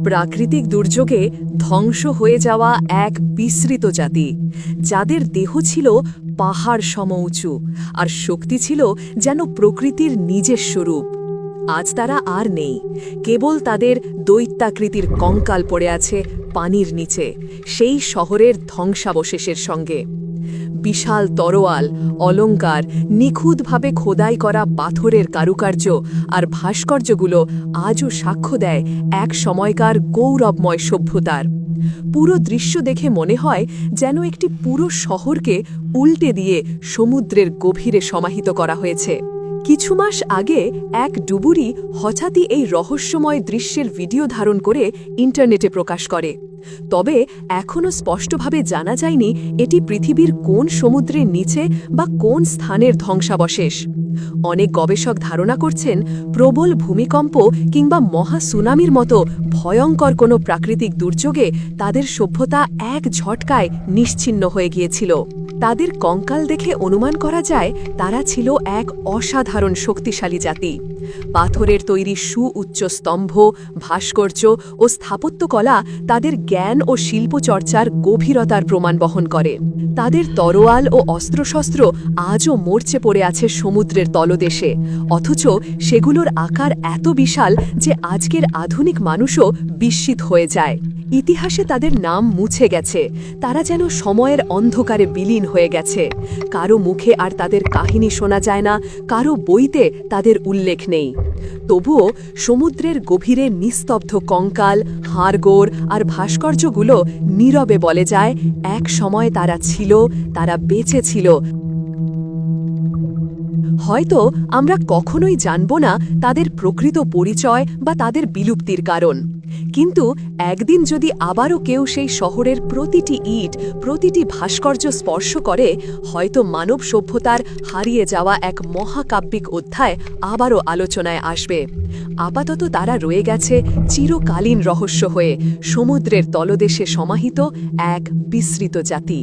প্রাকৃতিক দুর্যোগে ধ্বংস হয়ে যাওয়া এক বিস্মৃত জাতি, যাদের দেহ ছিল পাহাড় সম উঁচু আর শক্তি ছিল যেন প্রকৃতির নিজস্ব রূপ। আজ তারা আর নেই, কেবল তাদের দৈত্যাকৃতির কঙ্কাল পড়ে আছে পানির নিচে, সেই শহরের ধ্বংসাবশেষের সঙ্গে। বিশাল তরোয়াল, অলঙ্কার, নিখুঁতভাবে খোদাই করা পাথরের কারুকার্য আর ভাস্কর্যগুলো আজও সাক্ষ্য দেয় এক সময়কার গৌরবময় সভ্যতার। পুরো দৃশ্য দেখে মনে হয় যেন একটি পুরো শহরকে উল্টে দিয়ে সমুদ্রের গভীরে সমাহিত করা হয়েছে। কিছু মাস আগে এক ডুবুরি হঠাৎই এই রহস্যময় দৃশ্যের ভিডিও ধারণ করে ইন্টারনেটে প্রকাশ করে। তবে এখনও স্পষ্টভাবে জানা যায়নি এটি পৃথিবীর কোন সমুদ্রের নিচে বা কোন স্থানের ধ্বংসাবশেষ। অনেক গবেষক ধারণা করছেন প্রবল ভূমিকম্প কিংবা মহা সুনামির মতো ভয়ঙ্কর কোনো প্রাকৃতিক দুর্যোগে তাদের সভ্যতা এক ঝটকায় নিশ্চিহ্ন হয়ে গিয়েছিল। তাদের কঙ্কাল দেখে অনুমান করা যায় তারা ছিল এক অসাধারণ শক্তিশালী জাতি। পাথরের তৈরি সুউচ্চ স্তম্ভ, ভাস্কর্য ও স্থাপত্যকলা তাদের জ্ঞান ও শিল্পচর্চার গভীরতার প্রমাণ বহন করে। তাদের তরোয়াল ও অস্ত্রশস্ত্র আজও মরচে পড়ে আছে সমুদ্রের তলদেশে, অথচ সেগুলোর আকার এত বিশাল যে আজকের আধুনিক মানুষও বিস্মিত হয়ে যায়। ইতিহাসে তাদের নাম মুছে গেছে, তারা যেন সময়ের অন্ধকারে বিলীন হয়ে গেছে। কারো মুখে আর তাদের কাহিনী শোনা যায় না, কারো বইতে তাদের উল্লেখ নেই। তবুও সমুদ্রের গভীরে নিস্তব্ধ কঙ্কাল, হাড়গোড় আর ভাস্কর্যগুলো নীরবে বলে যায় এক সময় তারা ছিল, তারা বেঁচে ছিল। হয়তো আমরা কখনোই জানব না তাদের প্রকৃত পরিচয় বা তাদের বিলুপ্তির কারণ, কিন্তু একদিন যদি আবারও কেউ সেই শহরের প্রতিটি ইট, প্রতিটি ভাস্কর্য স্পর্শ করে, হয়তো মানব সভ্যতার হারিয়ে যাওয়া এক মহাকাব্যিক অধ্যায় আবারও আলোচনায় আসবে। আপাতত তারা রয়ে গেছে চিরকালীন রহস্য হয়ে সমুদ্রের তলদেশে সমাহিত এক বিস্মৃত জাতি।